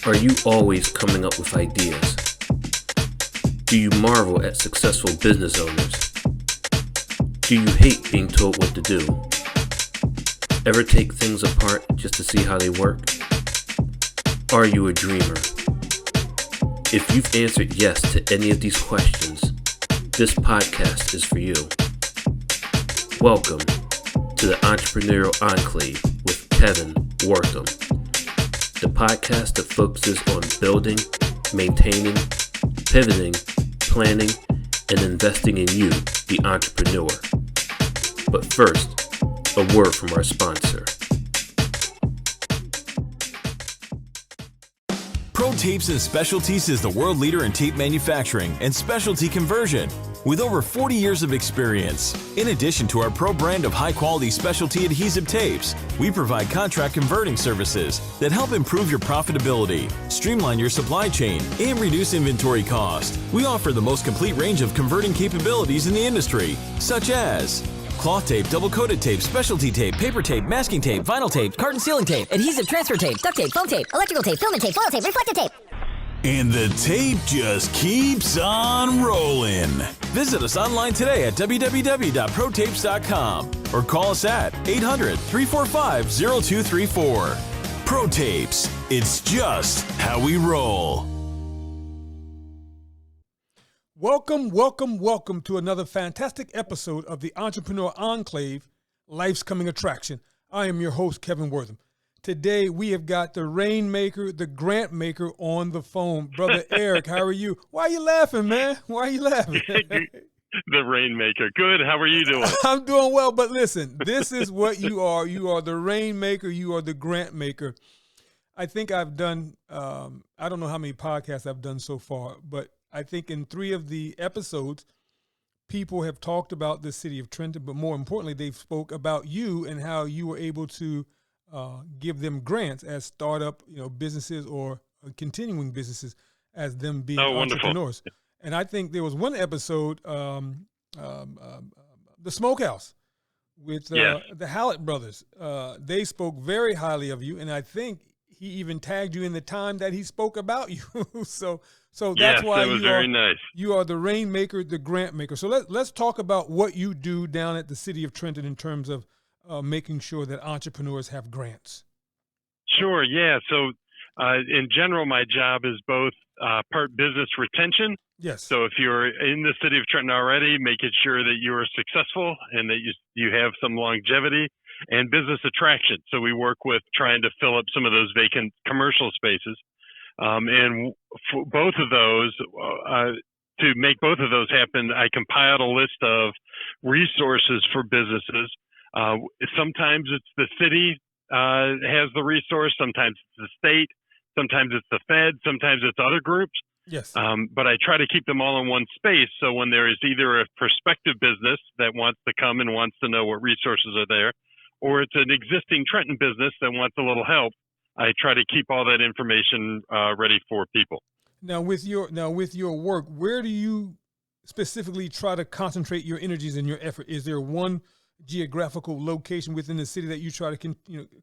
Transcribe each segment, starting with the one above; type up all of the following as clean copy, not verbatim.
Are you always coming up with ideas? Do you marvel at successful business owners? Do you hate being told what to do? Ever take things apart just to see how they work? Are you a dreamer? If you've answered yes to any of these questions, this podcast is for you. Welcome to the Entrepreneurial Enclave with Kevin Wortham, the podcast that focuses on building, maintaining, pivoting, planning, and investing in you, the entrepreneur. But first, a word from our sponsor. Pro Tapes and Specialties is the world leader in tape manufacturing and specialty conversion with over 40 years of experience. In addition to our pro brand of high-quality specialty adhesive tapes, we provide contract converting services that help improve your profitability, streamline your supply chain, and reduce inventory cost. We offer the most complete range of converting capabilities in the industry, such as cloth tape, double-coated tape, specialty tape, paper tape, masking tape, vinyl tape, carton sealing tape, adhesive transfer tape, duct tape, foam tape, electrical tape, filament tape, foil tape, reflective tape. And the tape just keeps on rolling. Visit us online today at www.protapes.com or call us at 800-345-0234. Pro Tapes, it's just how we roll. Welcome to another fantastic episode of the Entrepreneur Enclave, Life's Coming Attraction. I am your host, Kevin Wortham. Today, we have got the rainmaker, the grant maker on the phone. Brother Eric, how are you? Why are you laughing, man? Why are you laughing? The rainmaker. Good. How are you doing? I'm doing well, but listen, this is what you are. You are the rainmaker. You are the grant maker. I think I've done, I don't know how many podcasts I've done so far, but I think in 3 of the episodes, people have talked about the city of Trenton, but more importantly, they've spoke about you and how you were able to give them grants as startup, businesses or continuing businesses as them being entrepreneurs. Wonderful. And I think there was one episode, the Smokehouse with the Hallett brothers. They spoke very highly of you, and I think he even tagged you in the time that he spoke about you. so that's why that was very nice. You are the rainmaker, the grant maker. So let's talk about what you do down at the city of Trenton in terms of making sure that entrepreneurs have grants. Sure, yeah. So in general, my job is both part business retention. Yes. So if you're in the city of Trenton already, making sure that you are successful and that you have some longevity, and business attraction. So we work with trying to fill up some of those vacant commercial spaces. And for both of those, to make both of those happen, I compiled a list of resources for businesses. Sometimes it's the city has the resource, sometimes it's the state, sometimes it's the Fed, sometimes it's other groups. Yes. But I try to keep them all in one space. So when there is either a prospective business that wants to come and wants to know what resources are there, or it's an existing Trenton business that wants a little help, I try to keep all that information ready for people. Now with your work, where do you specifically try to concentrate your energies and your effort? Is there one geographical location within the city that you try to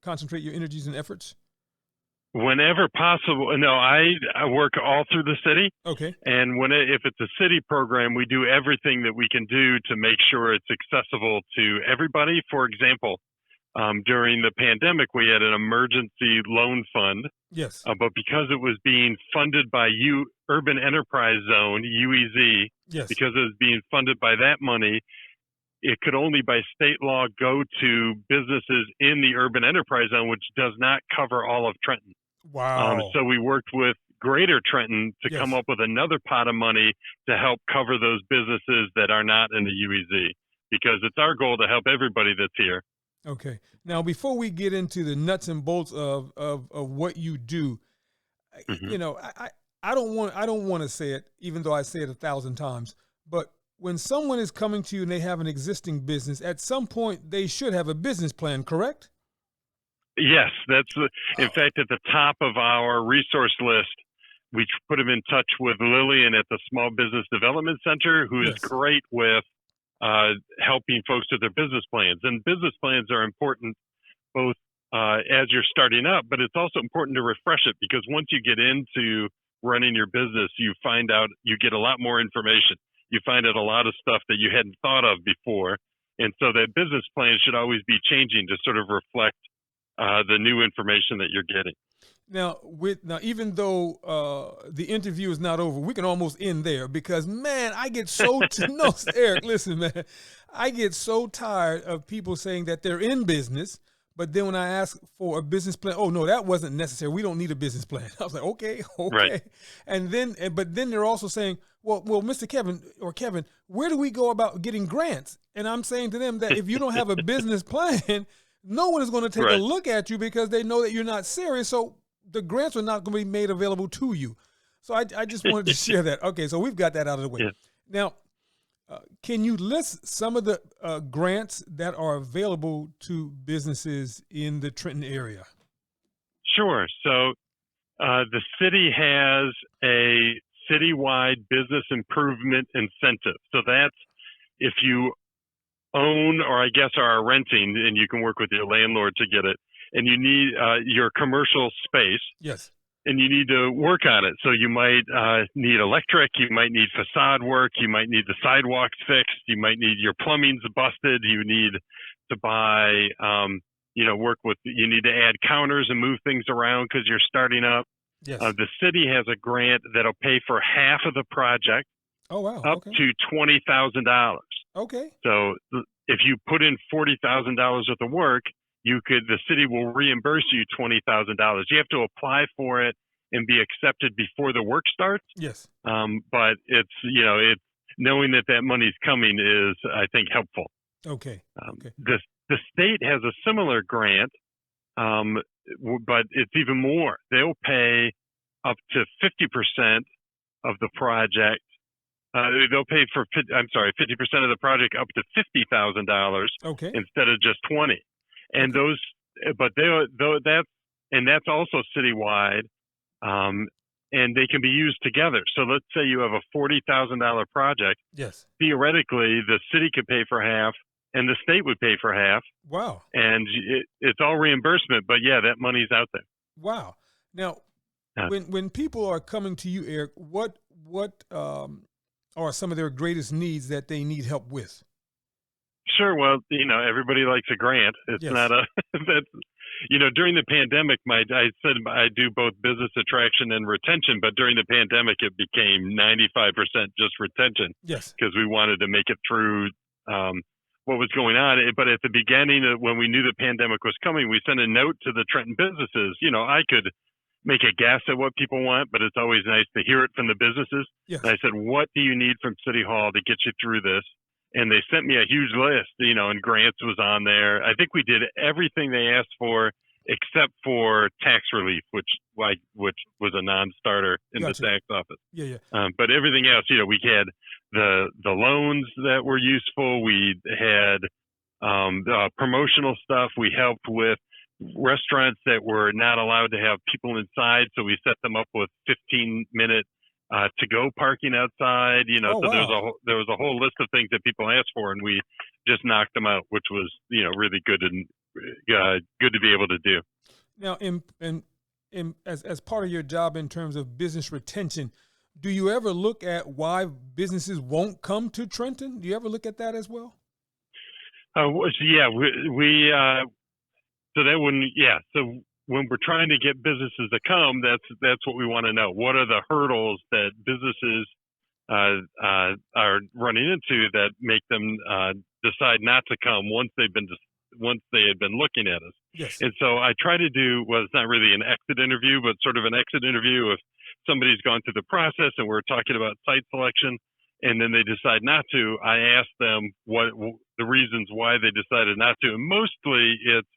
concentrate your energies and efforts? Whenever possible. No, I work all through the city. Okay. And if it's a city program, we do everything that we can do to make sure it's accessible to everybody. For example, during the pandemic, we had an emergency loan fund. Yes. But because it was being funded by Urban Enterprise Zone, UEZ, yes, because it was being funded by that money, it could only by state law go to businesses in the Urban Enterprise Zone, which does not cover all of Trenton. Wow. So we worked with Greater Trenton to Yes. come up with another pot of money to help cover those businesses that are not in the UEZ, because it's our goal to help everybody that's here. Okay. Now, before we get into the nuts and bolts of what you do, Mm-hmm. I don't want to say it, even though I say it 1,000 times, but when someone is coming to you and they have an existing business, at some point they should have a business plan, correct? Yes, in fact, at the top of our resource list, we put them in touch with Lillian at the Small Business Development Center, who is great with helping folks with their business plans. And business plans are important both as you're starting up, but it's also important to refresh it, because once you get into running your business, you find out you get a lot more information. You find out a lot of stuff that you hadn't thought of before. And so that business plan should always be changing to sort of reflect the new information that you're getting. Now, even though the interview is not over, we can almost end there, because, man, I get so no, Eric, listen, man, I get so tired of people saying that they're in business, but then when I ask for a business plan, oh no, that wasn't necessary. We don't need a business plan. I was like, okay. Right. And then, but then they're also saying, well, Mr. Kevin, where do we go about getting grants? And I'm saying to them that if you don't have a business plan, no one is going to take a look at you, because they know that you're not serious. So the grants are not going to be made available to you. So I just wanted to share that. Okay, so we've got that out of the way. Yeah. Now, can you list some of the grants that are available to businesses in the Trenton area? Sure. So the city has a citywide business improvement incentive. So that's if you own, or I guess are renting, and you can work with your landlord to get it, and you need your commercial space. Yes. And you need to work on it. So you might need electric, you might need facade work, you might need the sidewalks fixed, you might need your plumbing's busted, you need to buy, you need to add counters and move things around because you're starting up. Yes. The city has a grant that'll pay for half of the project. Oh, wow. Up to $20,000. Okay. So if you put in $40,000 worth of work, the city will reimburse you $20,000. You have to apply for it and be accepted before the work starts. Yes. But it's knowing that money's coming is, I think, helpful. Okay. The state has a similar grant, but it's even more. They'll pay up to 50% of the project. They'll pay for 50% of the project up to $50,000. Okay. Instead of just 20. And that's also citywide, and they can be used together. So let's say you have a $40,000 project. Yes. Theoretically, the city could pay for half, and the state would pay for half. Wow. And it's all reimbursement, but yeah, that money's out there. Wow. Now, when people are coming to you, Eric, what are some of their greatest needs that they need help with? Sure. Well, everybody likes a grant. It's not during the pandemic, I said I do both business attraction and retention, but during the pandemic, it became 95% just retention. Yes. Because we wanted to make it through what was going on. But at the beginning, when we knew the pandemic was coming, we sent a note to the Trenton businesses. I could make a guess at what people want, but it's always nice to hear it from the businesses. Yes. And I said, what do you need from City Hall to get you through this? And they sent me a huge list, and grants was on there. I think we did everything they asked for except for tax relief, which was a non-starter in the tax office. Yeah. But everything else, we had the loans that were useful. We had promotional stuff. We helped with restaurants that were not allowed to have people inside, so we set them up with 15-minute to-go parking outside, Oh, so wow. there was a whole list of things that people asked for, and we just knocked them out, which was, really good and good to be able to do. Now, as part of your job in terms of business retention, do you ever look at why businesses won't come to Trenton? Do you ever look at that as well? So when we're trying to get businesses to come, that's what we want to know. What are the hurdles that businesses are running into that make them decide not to come once they had been looking at us? Yes. And so I try to do, it's not really an exit interview, but sort of an exit interview. If somebody's gone through the process and we're talking about site selection, and then they decide not to, I ask them what the reasons why they decided not to. And mostly it's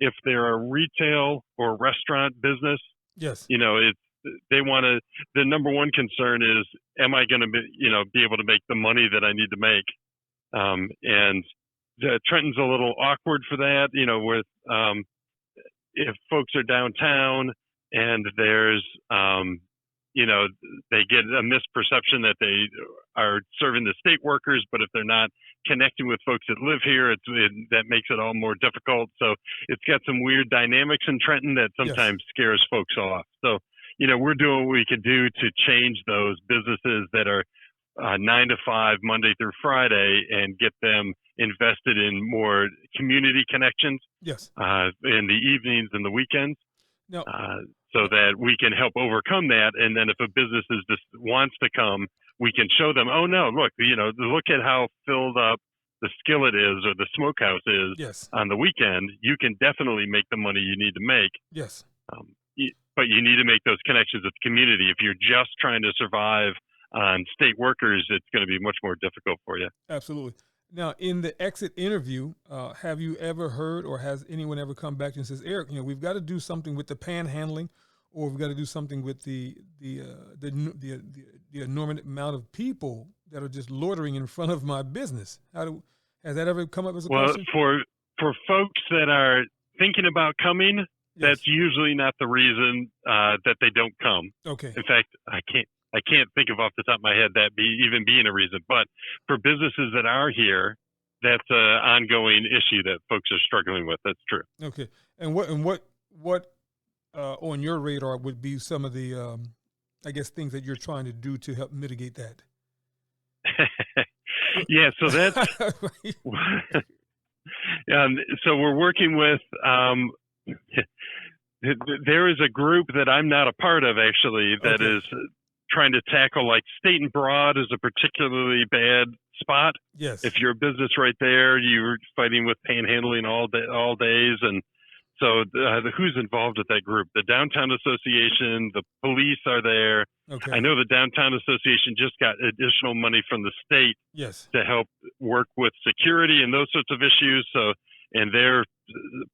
if they're a retail or restaurant business. Yes. They want to. The number one concern is, am I going to be able to make the money that I need to make? And Trenton's a little awkward for that. With if folks are downtown and there's they get a misperception that they are serving the state workers, but if they're not, connecting with folks that live here. That makes it all more difficult. So it's got some weird dynamics in Trenton that sometimes scares folks off. So, we're doing what we can do to change those businesses that are 9 to 5, Monday through Friday, and get them invested in more community connections. Yes. In the evenings and the weekends. No. So that we can help overcome that. And then if a business wants to come, we can show them, oh no, look, look at how filled up the skillet is or the smokehouse is on the weekend. You can definitely make the money you need to make. Yes. But you need to make those connections with the community. If you're just trying to survive on state workers, it's going to be much more difficult for you. Absolutely. Now, in the exit interview, have you ever heard, or has anyone ever come back to you and says, Eric, we've got to do something with the panhandling, or we've got to do something with the enormous amount of people that are just loitering in front of my business? Has that ever come up as a question? Well, for folks that are thinking about coming, that's usually not the reason that they don't come. Okay. In fact, I can't think of off the top of my head that even being a reason. But for businesses that are here, that's an ongoing issue that folks are struggling with. That's true. Okay. And what on your radar would be some of the things that you're trying to do to help mitigate that? Yeah. So that's so we're working with. There is a group that I'm not a part of, actually, that is trying to tackle, like, State and Broad is a particularly bad spot. Yes. If you're a business right there, you're fighting with panhandling all days. And so who's involved with that group? The Downtown Association, the police are there. Okay. I know the Downtown Association just got additional money from the state to help work with security and those sorts of issues. So, and they're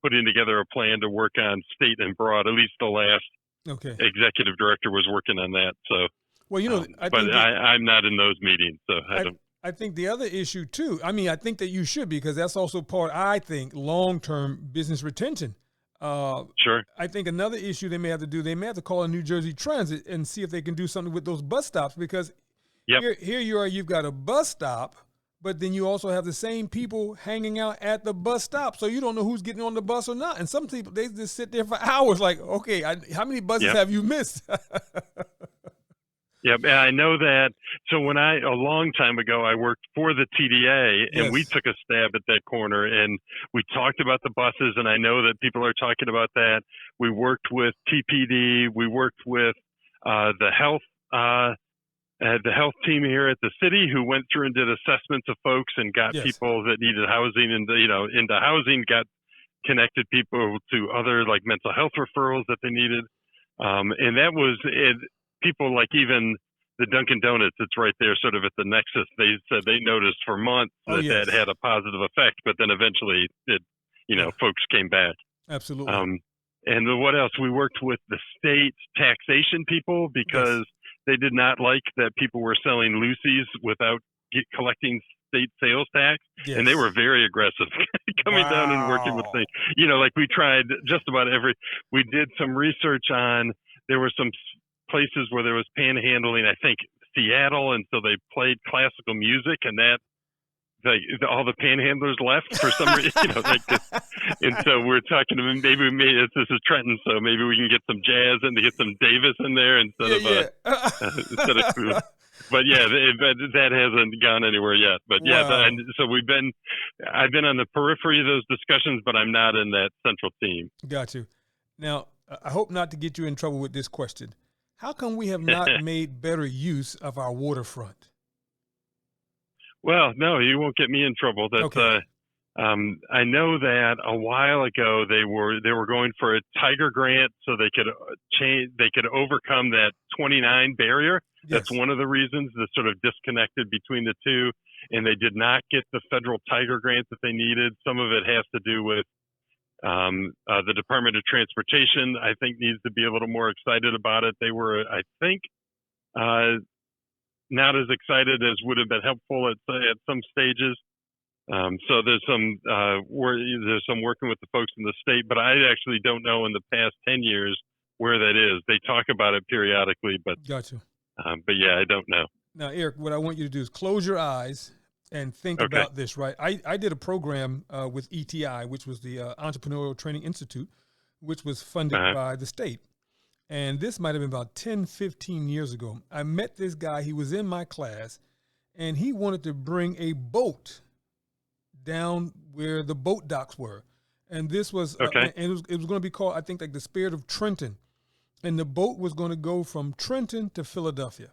putting together a plan to work on State and Broad. At least the last executive director was working on that. So, well, I'm not in those meetings, so I don't. I think the other issue too. I mean, I think that you should, because that's also part. I think long-term business retention. Sure. I think another issue they may have to do. They may have to call in New Jersey Transit and see if they can do something with those bus stops, because here you are. You've got a bus stop, but then you also have the same people hanging out at the bus stop, so you don't know who's getting on the bus or not. And some people, they just sit there for hours, like, okay, how many buses have you missed? Yeah, I know that. So a long time ago, I worked for the TDA, and we took a stab at that corner, and we talked about the buses, and I know that people are talking about that. We worked with TPD. We worked with the health team here at the city, who went through and did assessments of folks and got people that needed housing into housing, got connected people to other, like, mental health referrals that they needed. And that was it. People like even the Dunkin' Donuts, it's right there sort of at the nexus. They said they noticed for months that had a positive effect, but then eventually folks came back. Absolutely. And what else? We worked with the state taxation people, because they did not like that people were selling loosies without collecting state sales tax. Yes. And they were very aggressive coming down and working with things. Like, we tried just about we did some research on, there were some places where there was panhandling, I think Seattle, and so they played classical music, and that all the panhandlers left for some reason, and so we're talking to them. Maybe this is Trenton, so maybe we can get some jazz and to get some Davis in there instead of. But that hasn't gone anywhere yet. But so I've been on the periphery of those discussions, but I'm not in that central team. Got you. Now, I hope not to get you in trouble with this question. How come we have not made better use of our waterfront? Well, no, you won't get me in trouble. That's I know that a while ago they were going for a Tiger grant so they could overcome that 29 barrier. Yes. That's one of the reasons, the sort of disconnected between the two, and they did not get the federal Tiger grant that they needed. Some of it has to do with the Department of Transportation, I think, needs to be a little more excited about it. They were, I think, not as excited as would have been helpful at some stages. So there's some working with the folks in the state, but I actually don't know in the past 10 years where that is. They talk about it periodically, but gotcha. But I don't know. Now, Eric, what I want you to do is close your eyes and think about this, right? I did a program with ETI, which was the Entrepreneurial Training Institute, which was funded by the state. And this might have been about 10, 15 years ago. I met this guy. He was in my class, and he wanted to bring a boat down where the boat docks were. And this was, and it was going to be called, I think, like the Spirit of Trenton. And the boat was going to go from Trenton to Philadelphia.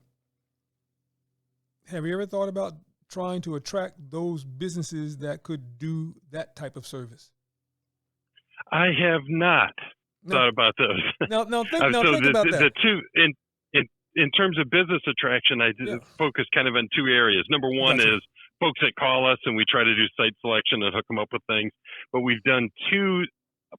Have you ever thought about trying to attract those businesses that could do that type of service? I have not thought about those. Now think about that. The two, in terms of business attraction, I focus kind of on two areas. Number one is folks that call us and we try to do site selection and hook them up with things. But we've done two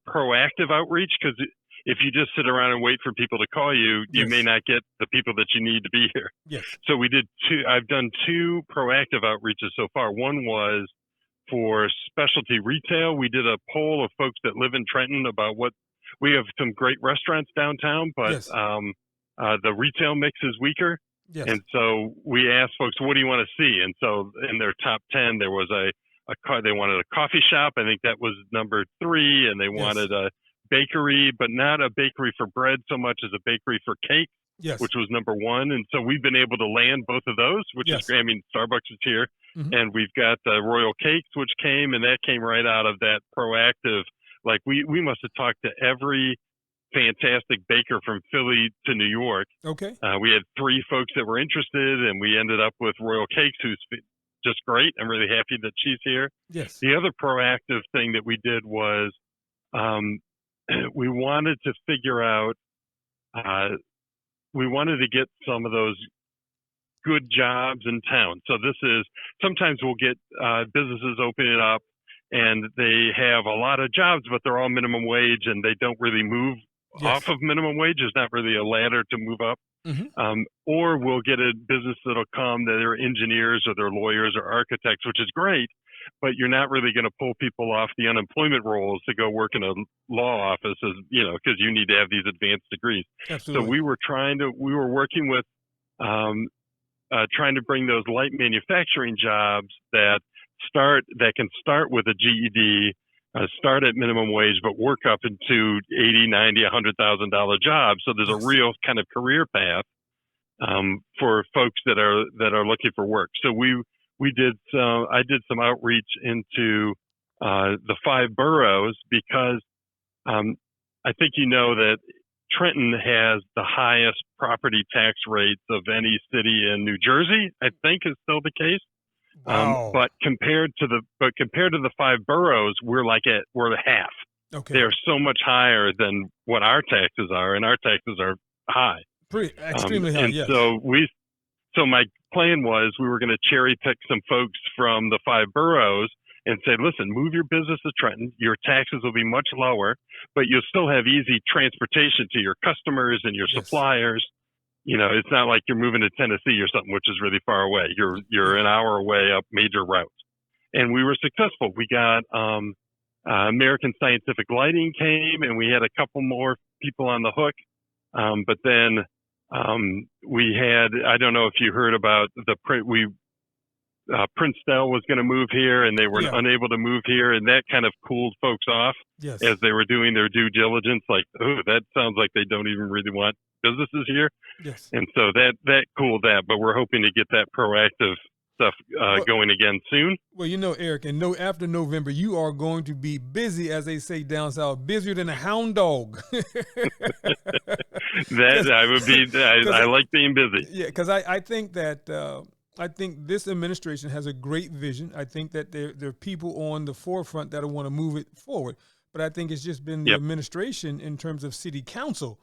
proactive outreach, because if you just sit around and wait for people to call you, you may not get the people that you need to be here. Yes. So I've done two proactive outreaches so far. One was for specialty retail. We did a poll of folks that live in Trenton about we have some great restaurants downtown, but the retail mix is weaker. Yes. And so we asked folks, what do you want to see? And so in their top 10, there was they wanted a coffee shop. I think that was number 3. And they wanted a bakery, but not a bakery for bread so much as a bakery for cake, which was number 1. And so we've been able to land both of those, which is great. I mean, Starbucks is here, and we've got the Royal Cakes, which came, and that came right out of that proactive. Like we must have talked to every fantastic baker from Philly to New York. Okay. We had 3 folks that were interested, and we ended up with Royal Cakes, who's just great. I'm really happy that she's here. Yes. The other proactive thing that we did was we wanted to figure out, we wanted to get some of those good jobs in town. So sometimes we'll get businesses opening up and they have a lot of jobs, but they're all minimum wage and they don't really move off of minimum wage. There's not really a ladder to move up. Or we'll get a business that'll come that are engineers or they're lawyers or architects, which is great, but you're not really going to pull people off the unemployment rolls to go work in a law office, because you need to have these advanced degrees. Absolutely. So we were working with trying to bring those light manufacturing jobs that can start with a GED, start at minimum wage, but work up into $80,000, $90,000, $100,000 jobs. So there's a real kind of career path for folks that are looking for work. So I did some outreach into the 5 boroughs, because I think you know that Trenton has the highest property tax rates of any city in New Jersey. I think is still the case. Wow. But compared to the 5 boroughs, we're the half. Okay. They're so much higher than what our taxes are, and our taxes are high. Extremely high. And yes. so my plan was we were going to cherry pick some folks from the 5 boroughs and say, listen, move your business to Trenton. Your taxes will be much lower, but you'll still have easy transportation to your customers and your suppliers. It's not like you're moving to Tennessee or something, which is really far away. You're an hour away up major routes. And we were successful. We got American Scientific Lighting came, and we had a couple more people on the hook. But then we had, I don't know if you heard about Prince Stell was going to move here, and they were unable to move here, and that kind of cooled folks off as they were doing their due diligence. Like, oh, that sounds like they don't even really want businesses here. Yes. And so that cooled that, but we're hoping to get that proactive stuff going again soon. Well, Eric, and after November, you are going to be busy, as they say down south, busier than a hound dog. I like being busy. Yeah, because I think that I think this administration has a great vision. I think that there are people on the forefront that want to move it forward. But I think it's just been the administration in terms of city council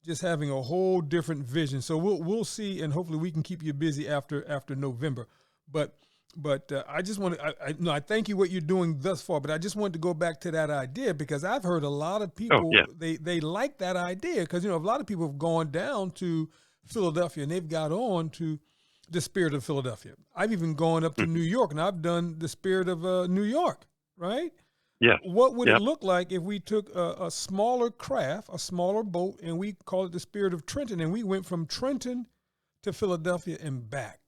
just having a whole different vision. So we'll see, and hopefully we can keep you busy after November. But I just want to I thank you what you're doing thus far. But I just wanted to go back to that idea, because I've heard a lot of people they like that idea, because a lot of people have gone down to Philadelphia and they've got on to the Spirit of Philadelphia. I've even gone up to New York, and I've done the Spirit of New York, right? Yeah. What would it look like if we took a smaller craft, a smaller boat, and we called it the Spirit of Trenton, and we went from Trenton to Philadelphia and back?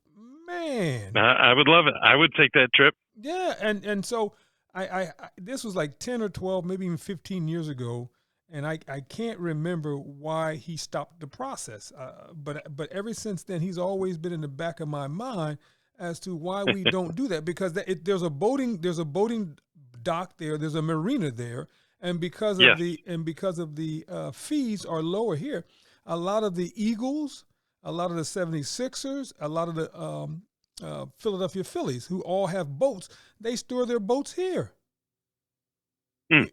Man. I would love it. I would take that trip. Yeah, and so I this was like 10 or 12, maybe even 15 years ago, and I can't remember why he stopped the process. But ever since then, he's always been in the back of my mind as to why we don't do that, because there's a boating dock there, there's a marina there, and because of the fees are lower here, a lot of the Eagles, a lot of the 76ers, a lot of the Philadelphia Phillies, who all have boats, they store their boats here.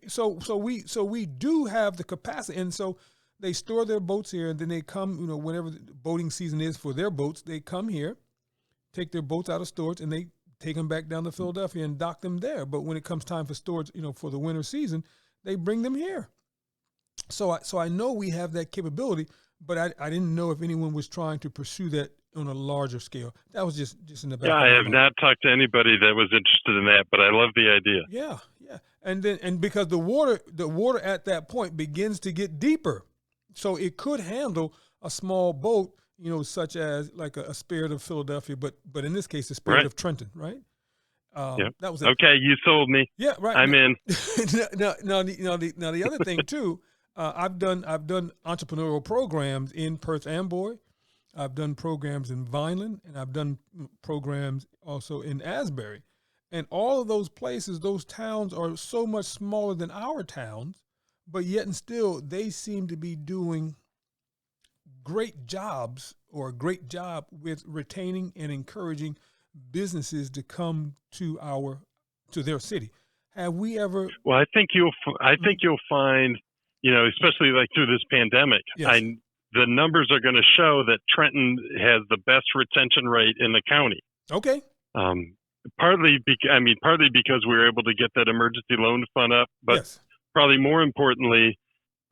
So we do have the capacity, and so they store their boats here, and then they come, whenever the boating season is for their boats, they come here, take their boats out of storage, and they take them back down to Philadelphia and dock them there. But when it comes time for storage, for the winter season, they bring them here. So I know we have that capability, but I didn't know if anyone was trying to pursue that on a larger scale. That was just in the back. Yeah, I have not talked to anybody that was interested in that, but I love the idea. Yeah. And because the water at that point begins to get deeper, so it could handle a small boat, such as like a Spirit of Philadelphia, but in this case, the Spirit of Trenton, right? That was it. Okay. You sold me. Yeah, right. I'm in. Now the other thing too, I've done entrepreneurial programs in Perth Amboy. I've done programs in Vineland, and I've done programs also in Asbury. And all of those places, those towns are so much smaller than our towns, but yet and still they seem to be doing great jobs, or a great job with retaining and encouraging businesses to come to their city. Have we ever? Well, I think you'll find, especially like through this pandemic, yes. The numbers are going to show that Trenton has the best retention rate in the county. Okay. Partly because we were able to get that emergency loan fund up, but yes. Probably more importantly,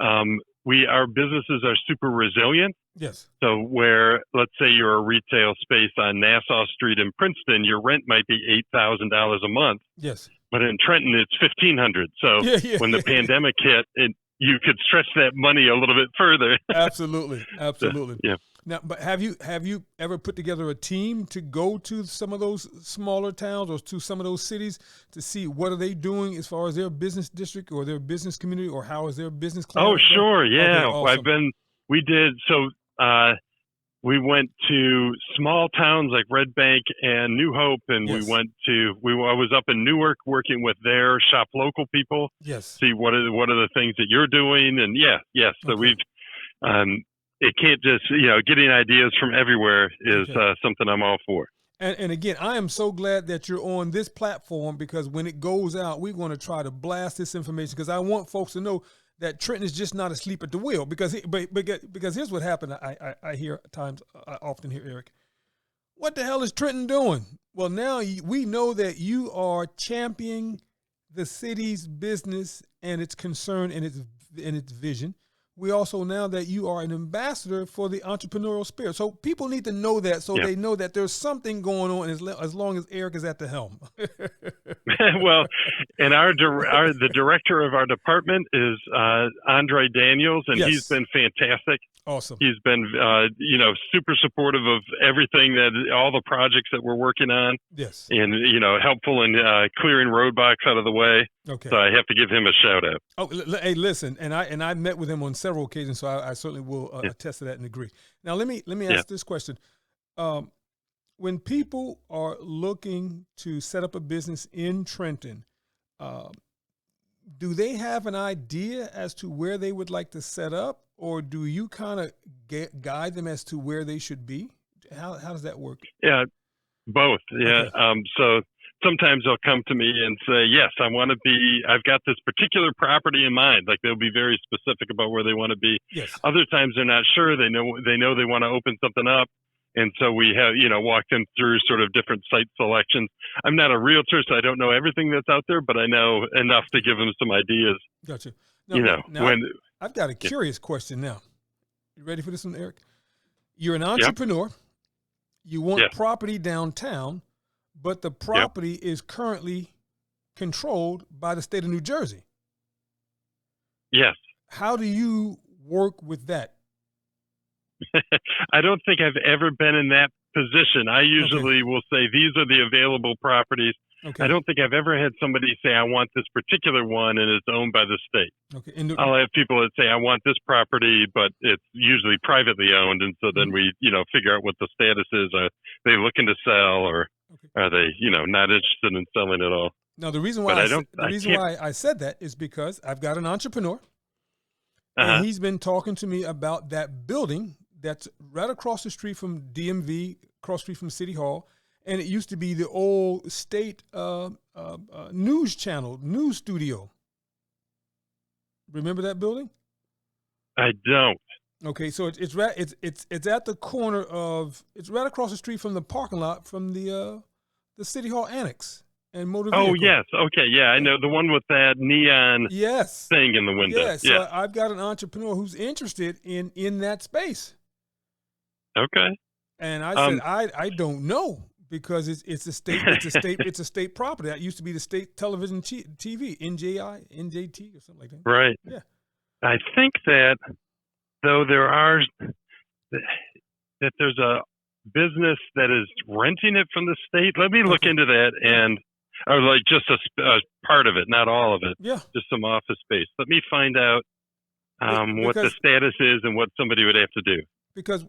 our businesses are super resilient. Yes. So where, let's say you're a retail space on Nassau Street in Princeton, your rent might be $8,000 a month. Yes. But in Trenton, it's $1,500. So when the pandemic hit, you could stretch that money a little bit further. Absolutely. Yeah. Now, but have you ever put together a team to go to some of those smaller towns or to some of those cities to see what are they doing as far as their business district or their business community, or how is their business climate? Oh, sure. Yeah. Okay, awesome. We went to small towns like Red Bank and New Hope, and yes. I was up in Newark working with their shop local people. Yes. See what are the things that you're doing, and so okay. we've it can't just getting ideas from everywhere is something I'm all for. And again, I am so glad that you're on this platform, because when it goes out, we're going to try to blast this information, because I want folks to know that Trenton is just not asleep at the wheel. Because here's what happened. I hear at times, I often hear, Eric, what the hell is Trenton doing? Well, now we know that you are championing the city's business and its concern and its vision. We also now that you are an ambassador for the entrepreneurial spirit. So people need to know that, so they know that there's something going on as long as Eric is at the helm. Well, and the director of our department is Andre Daniels, and yes. he's been fantastic. Awesome. He's been, super supportive of everything all the projects that we're working on. Yes. And, helpful in clearing roadblocks out of the way. Okay. So I have to give him a shout out. Oh, hey, listen, and I met with him on several occasions, so I certainly will attest to that and agree. Now, let me ask this question. When people are looking to set up a business in Trenton, do they have an idea as to where they would like to set up, or do you kind of guide them as to where they should be? How does that work? Yeah, both. Yeah. Okay. So sometimes they'll come to me and say, yes, I've got this particular property in mind. Like, they'll be very specific about where they want to be. Yes. Other times they're not sure. They know they want to open something up. And so we have, walked them through sort of different site selections. I'm not a realtor, so I don't know everything that's out there, but I know enough to give them some ideas. Gotcha. Now, I've got a curious question now. You ready for this one, Eric? You're an entrepreneur. Yep. You want property downtown, but the property is currently controlled by the state of New Jersey. Yes. How do you work with that? I don't think I've ever been in that position. I usually will say these are the available properties. Okay. I don't think I've ever had somebody say I want this particular one and it's owned by the state. Okay. I'll have people that say I want this property, but it's usually privately owned, and so then we, figure out what the status is. Are they looking to sell, or are they, not interested in selling at all? Now, the reason why why I said that is because I've got an entrepreneur, and he's been talking to me about that building that's right across the street from DMV, across the street from City Hall, and it used to be the old state news channel, news studio. Remember that building? I don't. Okay, so it's at the corner of, it's right across the street from the parking lot from the City Hall Annex and motor vehicle. Oh yes, okay, yeah, I know the one with that neon thing in the window. Yes, so I've got an entrepreneur who's interested in that space. Okay. And I said I don't know, because it's a state property. That used to be the state television TV, NJT or something like that. Right. Yeah. I think that though that there's a business that is renting it from the state. Let me look into that, or like just a part of it, not all of it. Yeah. Just some office space. Let me find out what the status is and what somebody would have to do. Because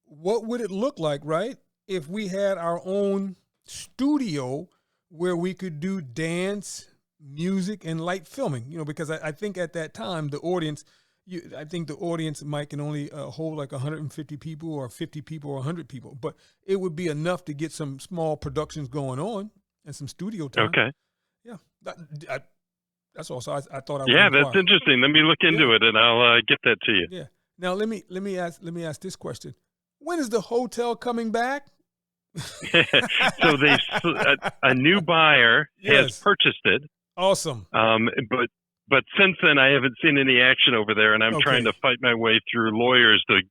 what would it look like, right, if we had our own studio where we could do dance, music, and light filming? Because I think at that time the audience, might can only hold like 150 people or 50 people or 100 people, but it would be enough to get some small productions going on and some studio time. Okay. Yeah. That's all. So I thought I would. Yeah, that's interesting. Let me look into it, and I'll get that to you. Yeah. Now let me ask this question: when is the hotel coming back? So a new buyer has purchased it. Awesome. But since then, I haven't seen any action over there, and I'm trying to fight my way through lawyers to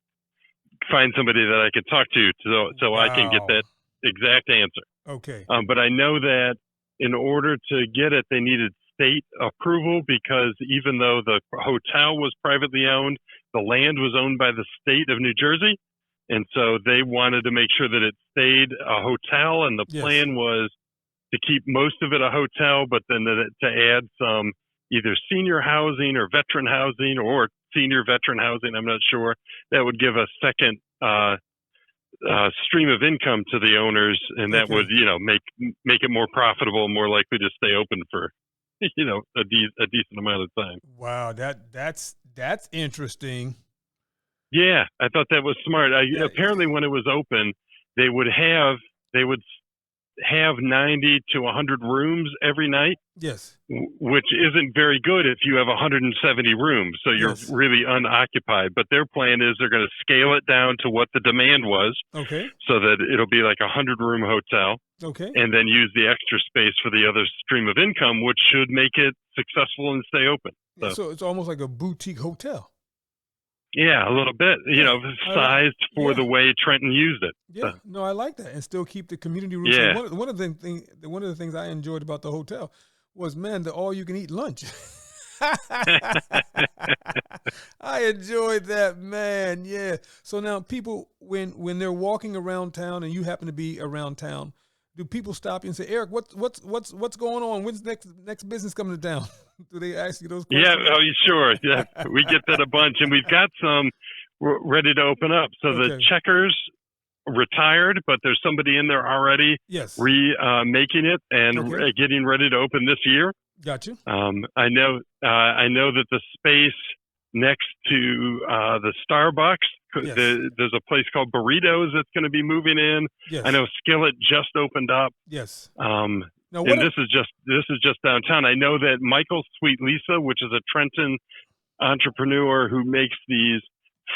find somebody that I can talk to, so I can get that exact answer. Okay. But I know that in order to get it, they needed state approval, because even though the hotel was privately owned, the land was owned by the state of New Jersey, and so they wanted to make sure that it stayed a hotel, and the plan was to keep most of it a hotel, but then to add some either senior housing or veteran housing, or senior veteran housing, I'm not sure. That would give a second stream of income to the owners, and that would, make it more profitable, more likely to stay open for, a decent amount of time. Wow, that's interesting. Yeah, I thought that was smart. Apparently, when it was open, they would have 90 to 100 rooms every night. Yes. Which isn't very good if you have 170 rooms, so you're really unoccupied. But their plan is they're going to scale it down to what the demand was. Okay. So that it'll be like a 100-room hotel. Okay. And then use the extra space for the other stream of income, which should make it successful and stay open. So it's almost like a boutique hotel. Yeah, a little bit, sized for the way Trenton used it. Yeah, no, I like that, and still keep the community roots. Yeah. One of the things I enjoyed about the hotel was, the all-you-can-eat lunch. I enjoyed that, man. Yeah. So now people, when they're walking around town, and you happen to be around town, do people stop you and say, "Eric, what's going on? When's next business coming to town?" Do they ask you those questions? Yeah, sure. Yeah, we get that a bunch, and we've got some ready to open up. So the Checkers retired, but there's somebody in there already. Yes. Making it and getting ready to open this year. Gotcha. I know that the space next to the Starbucks, there's a place called Burritos that's going to be moving in. Yes. I know Skillet just opened up. Yes. This is just downtown. I know that Michael Sweet Lisa, which is a Trenton entrepreneur who makes these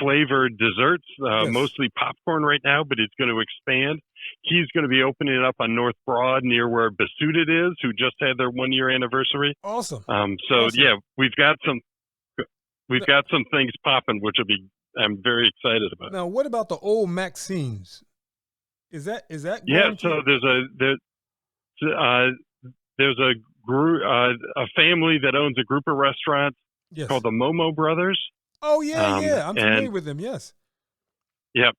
flavored desserts, mostly popcorn right now, but he's going to expand. He's going to be opening it up on North Broad near where Basuted is, who just had their 1-year anniversary. Awesome. We've got some things popping, which I'm very excited about. Now, what about the old Maxine's? Is that so there's a group, a family that owns a group of restaurants called the Momo Brothers. Oh yeah, I'm familiar with them. Yes. Yep.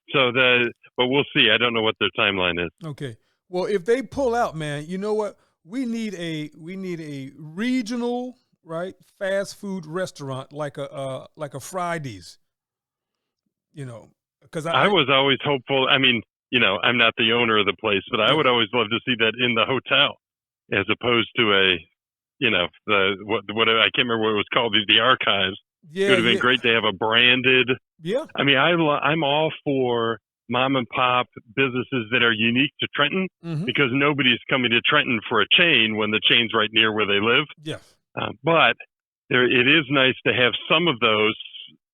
But we'll see. I don't know what their timeline is. Okay. Well, if they pull out, man, you know what? We need a regional, right, fast food restaurant like a Fridays. You know, because I was always hopeful. I mean, I'm not the owner of the place, but I would always love to see that in the hotel, as opposed to what I can't remember what it was called, the archives. Yeah, it would have been great to have a branded. Yeah. I mean, I'm all for mom and pop businesses that are unique to Trenton, because nobody's coming to Trenton for a chain when the chain's right near where they live. Yes. But it is nice to have some of those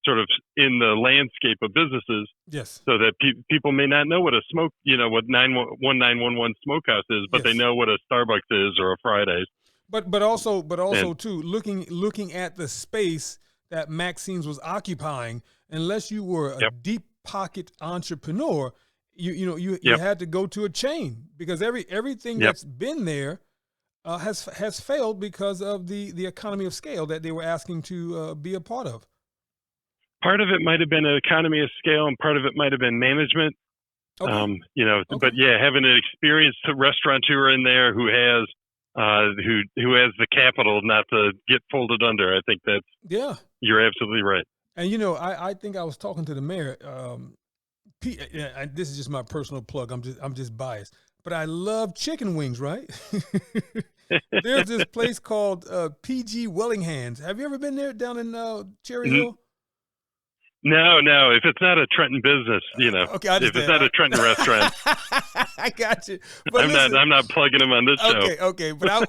sort of in the landscape of businesses. Yes. So that people may not know what a what 1911 smokehouse is, but they know what a Starbucks is or a Fridays. But also too, looking at the space that Maxine's was occupying, unless you were a deep pocket entrepreneur, you had to go to a chain, because everything that's been there has failed because of the economy of scale that they were asking to be a part of. Part of it might have been an economy of scale, and part of it might have been management. Okay. But having an experienced restaurateur in there who has the capital not to get folded under, I think you're absolutely right. And I think I was talking to the mayor. This is just my personal plug. I'm just biased, but I love chicken wings. Right? There's this place called PG Wellingham's. Have you ever been there down in Cherry Hill? No. If it's not a Trenton business, okay, if it's not a Trenton restaurant, I got you. But I'm not plugging them on this show. Okay. But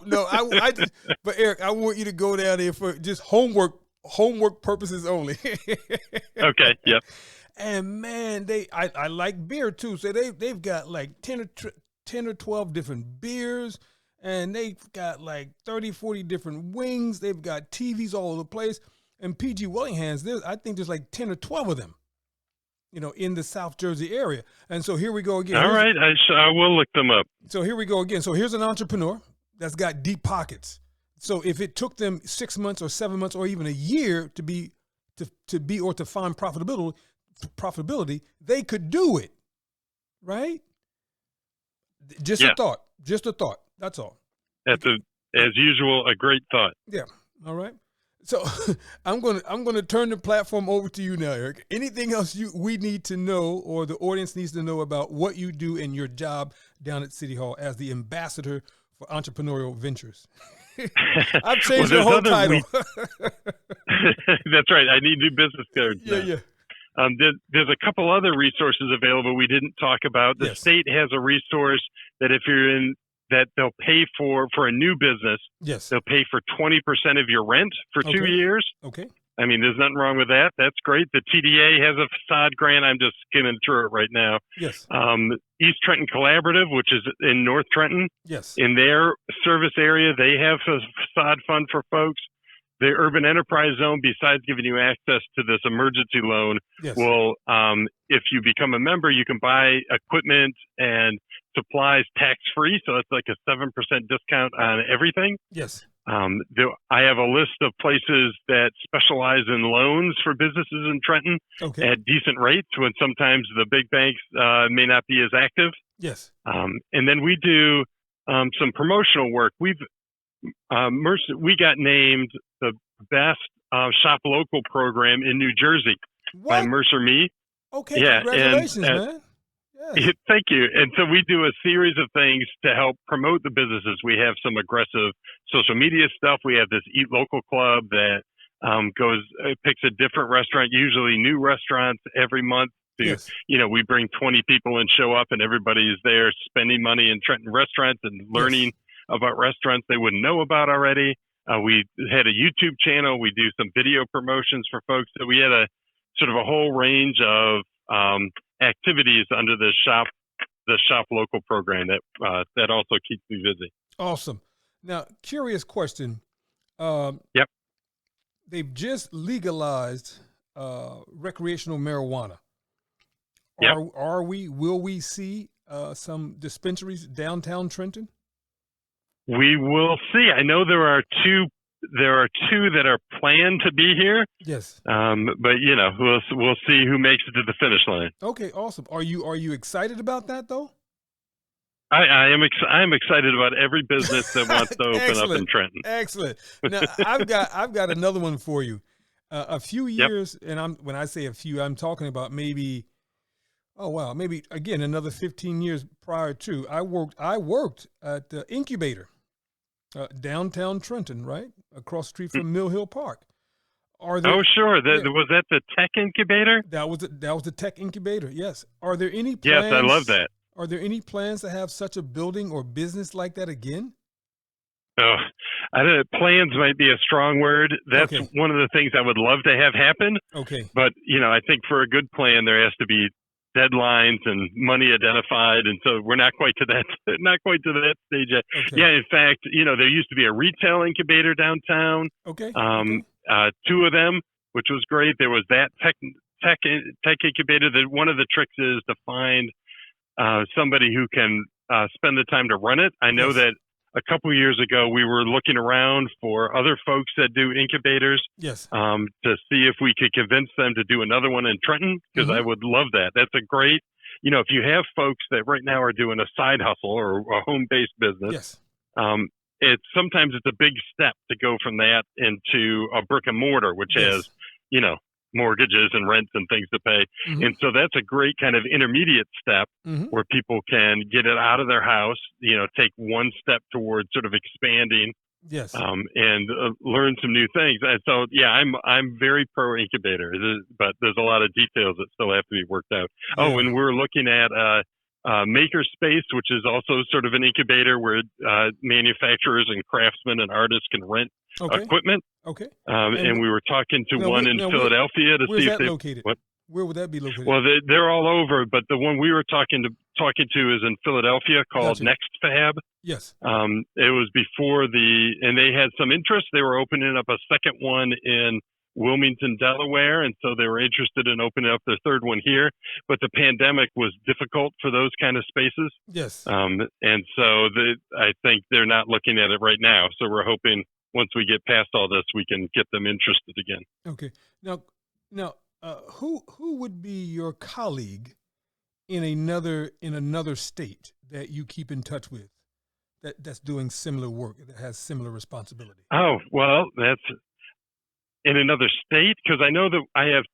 but Eric, I want you to go down there for just homework purposes only. Okay. Yep. And man, I like beer too. So they've got like 10 or 12 different beers, and they've got like 30, 40 different wings. They've got TVs all over the place. And PG Wellingham's, I think there's like 10 or 12 of them, in the South Jersey area. And so here we go again. All right, I will look them up. So here we go again. So here's an entrepreneur that's got deep pockets. So if it took them 6 months or 7 months or even a year to find profitability, they could do it, right? Just a thought. That's all. That's as usual, a great thought. Yeah. All right. So I'm gonna turn the platform over to you now, Eric. Anything else we need to know, or the audience needs to know about what you do in your job down at City Hall as the ambassador for entrepreneurial ventures? I've changed your whole title. That's right. I need new business cards. Yeah. There's a couple other resources available we didn't talk about. The state has a resource that if you're in that they'll pay for a new business. Yes. They'll pay for 20% of your rent for 2 years. Okay. I mean, there's nothing wrong with that. That's great. The TDA has a facade grant. I'm just skimming through it right now. Yes. East Trenton Collaborative, which is in North Trenton. Yes. In their service area, they have a facade fund for folks. The Urban Enterprise Zone, besides giving you access to this emergency loan, will, if you become a member, you can buy equipment and supplies tax-free. So it's like a 7% discount on everything. Yes. I have a list of places that specialize in loans for businesses in Trenton at decent rates, when sometimes the big banks may not be as active. Yes. And then we do some promotional work. We got named the best shop local program in New Jersey by MercerMe. Okay, yeah, congratulations, man. Yeah. Thank you. And so we do a series of things to help promote the businesses. We have some aggressive social media stuff. We have this Eat Local Club that picks a different restaurant, usually new restaurants every month. We bring 20 people and show up, and everybody is there spending money in Trenton restaurants and learning about restaurants they wouldn't know about already. We had a YouTube channel. We do some video promotions for folks. So we had a sort of a whole range of activities under the shop local program that also keeps me busy. Awesome. Now, curious question. They've just legalized recreational marijuana. Will we see some dispensaries downtown Trenton? We will see. I know there are two there are two that are planned to be here. Yes. But we'll see who makes it to the finish line. Okay, awesome. Are you excited about that though? I am excited about every business that wants to open up in Trenton. Excellent. Now I've got another one for you. A few years, and when I say a few, I'm talking about maybe again another 15 years prior to. I worked at the incubator, downtown Trenton, right across the street from Mill Hill Park. Oh, sure. Was that the tech incubator? That was the tech incubator. Yes. Are there any plans? Yes, I love that. Are there any plans to have such a building or business like that again? Oh, I don't know. Plans might be a strong word. That's one of the things I would love to have happen. Okay. But, I think for a good plan, there has to be deadlines and money identified. And so we're not quite to that stage yet. Okay. Yeah. In fact, there used to be a retail incubator downtown. Okay. Two of them, which was great. There was that tech incubator. That one of the tricks is to find somebody who can spend the time to run it. I know that a couple of years ago, we were looking around for other folks that do incubators. Yes. To see if we could convince them to do another one in Trenton, because I would love that. That's a great, if you have folks that right now are doing a side hustle or a home-based business, sometimes it's a big step to go from that into a brick and mortar, which has, mortgages and rents and things to pay. And so that's a great kind of intermediate step where people can get it out of their house, take one step towards sort of expanding, and learn some new things. And so, I'm very pro incubator, but there's a lot of details that still have to be worked out. Oh, and we're looking at Makerspace, which is also sort of an incubator where manufacturers and craftsmen and artists can rent equipment. Okay. And we were talking to one in Philadelphia to see if they. Located? Where would that be located? Well, they're all over, but the one we were talking to is in Philadelphia called Next Fab. Yes. It was before and they had some interest. They were opening up a second one in Wilmington, Delaware, and so they were interested in opening up their third one here. But the pandemic was difficult for those kind of spaces. Yes. And so I think they're not looking at it right now. So we're hoping once we get past all this, we can get them interested again. Okay. Now, who would be your colleague in another state that you keep in touch with that's doing similar work, that has similar responsibility? Oh, well, that's in another state, because I know that I have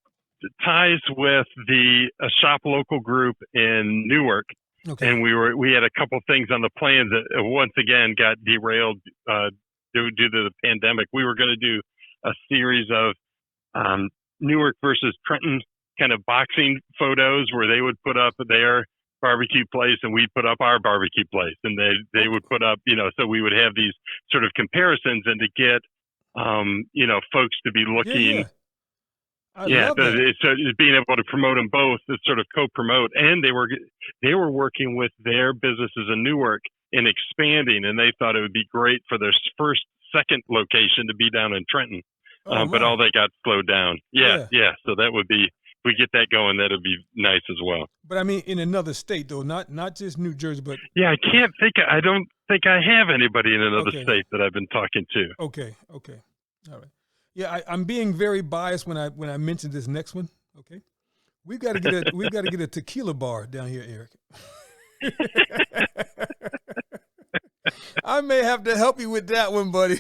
ties with a shop local group in Newark. Okay. And we had a couple things on the plans that once again got derailed due to the pandemic. We were going to do a series of Newark versus Trenton kind of boxing photos where they would put up their barbecue place and we'd put up our barbecue place, and they would put up, so we would have these sort of comparisons, and to get folks to be looking. So being able to promote them both, to sort of co-promote, and they were working with their businesses in Newark and expanding, and they thought it would be great for their second location to be down in Trenton, but all that got slowed down. Yeah. So that would be, if we get that going, that would be nice as well. But I mean, in another state though, not just New Jersey, but I don't think I have anybody in another state that I've been talking to. Okay, all right. Yeah, I'm being very biased when I mention this next one. Okay, we've got to get a tequila bar down here, Eric. I may have to help you with that one, buddy.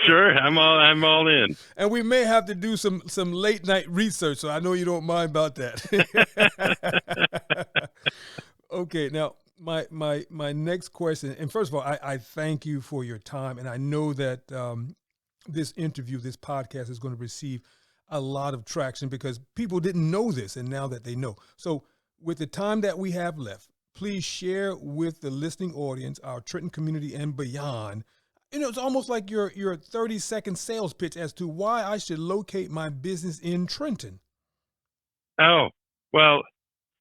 Sure, I'm all in. And we may have to do some late night research, so I know you don't mind about that. Okay, now my next question, and first of all, I thank you for your time, and I know that this interview, this podcast is going to receive a lot of traction because people didn't know this, and now that they know. So with the time that we have left, please share with the listening audience, our Trenton community and beyond. It's almost like your 30-second sales pitch as to why I should locate my business in Trenton. Oh, well,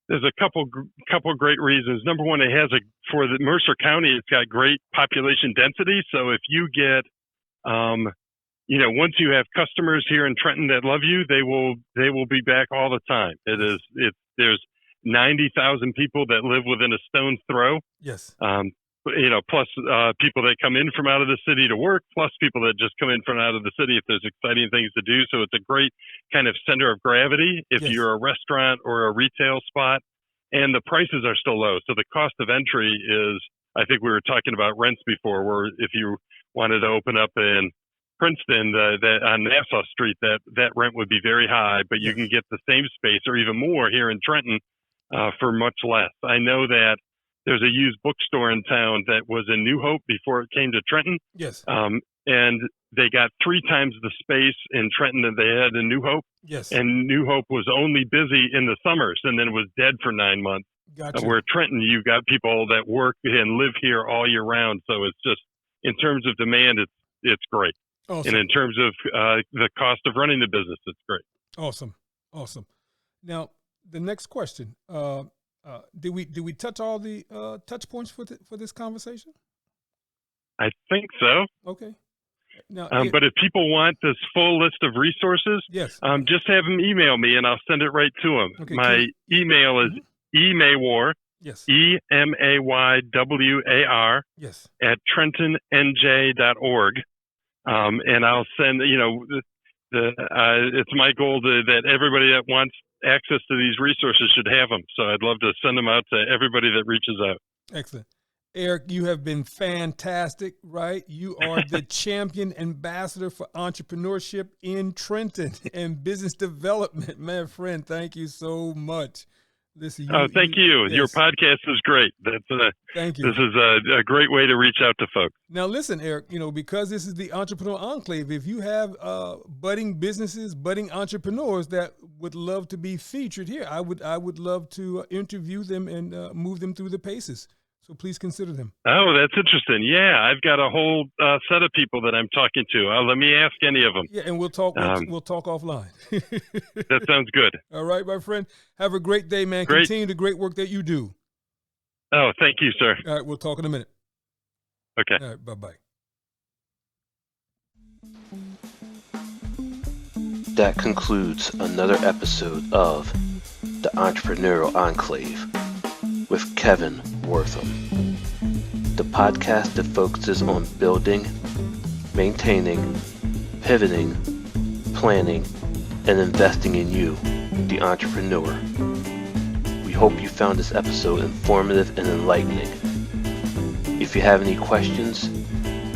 there's a couple great reasons. Number one, for the Mercer County, it's got great population density. So if you get, once you have customers here in Trenton that love you, they will be back all the time. There's 90,000 people that live within a stone's throw. Yes. plus people that come in from out of the city to work, plus people that just come in from out of the city if there's exciting things to do. So it's a great kind of center of gravity if Yes. you're a restaurant or a retail spot, and the prices are still low. So the cost of entry is, I think we were talking about rents before, where if you wanted to open up in Princeton on Nassau Street, that rent would be very high, but you can get the same space or even more here in Trenton for much less. I know that there's a used bookstore in town that was in New Hope before it came to Trenton. Yes. And they got 3 times the space in Trenton that they had in New Hope. Yes. And New Hope was only busy in the summers and then was dead for 9 months. Gotcha. Where Trenton, you've got people that work and live here all year round. So it's just, in terms of demand, it's great. Awesome. And in terms of the cost of running the business, it's great. Awesome. Now, the next question. Did we touch all the touch points for this conversation? I think so. Okay. Now, but if people want this full list of resources, yes, just have them email me and I'll send it right to them. Okay, My email is Maywar, yes, EMAYWAR, yes, at TrentonNJ.org. And I'll send, it's my goal that everybody that wants access to these resources should have them. So I'd love to send them out to everybody that reaches out. Excellent. Eric, you have been fantastic, right? You are the champion ambassador for entrepreneurship in Trenton and business development. Man, friend, thank you so much. Listen, thank you. Yes. Your podcast is great. Thank you. This is a great way to reach out to folks. Now, listen, Eric, because this is the Entrepreneur Enclave, if you have budding businesses, budding entrepreneurs that would love to be featured here, I would love to interview them and move them through the paces. So please consider them. Oh, that's interesting. Yeah, I've got a whole set of people that I'm talking to. Let me ask any of them. Yeah, and we'll talk offline. That sounds good. All right, my friend. Have a great day, man. Great. Continue the great work that you do. Oh, thank you, sir. All right, we'll talk in a minute. Okay. All right, bye-bye. That concludes another episode of the Entrepreneurial Enclave with Kevin Wortham, the podcast that focuses on building, maintaining, pivoting, planning, and investing in you, the entrepreneur. We hope you found this episode informative and enlightening. If you have any questions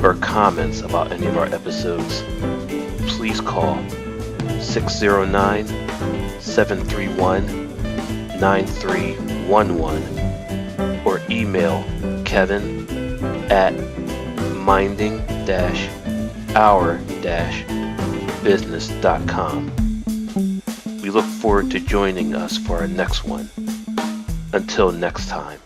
or comments about any of our episodes, please call 609-731-9311 or email Kevin at minding-our-business.com. We look forward to joining us for our next one. Until next time.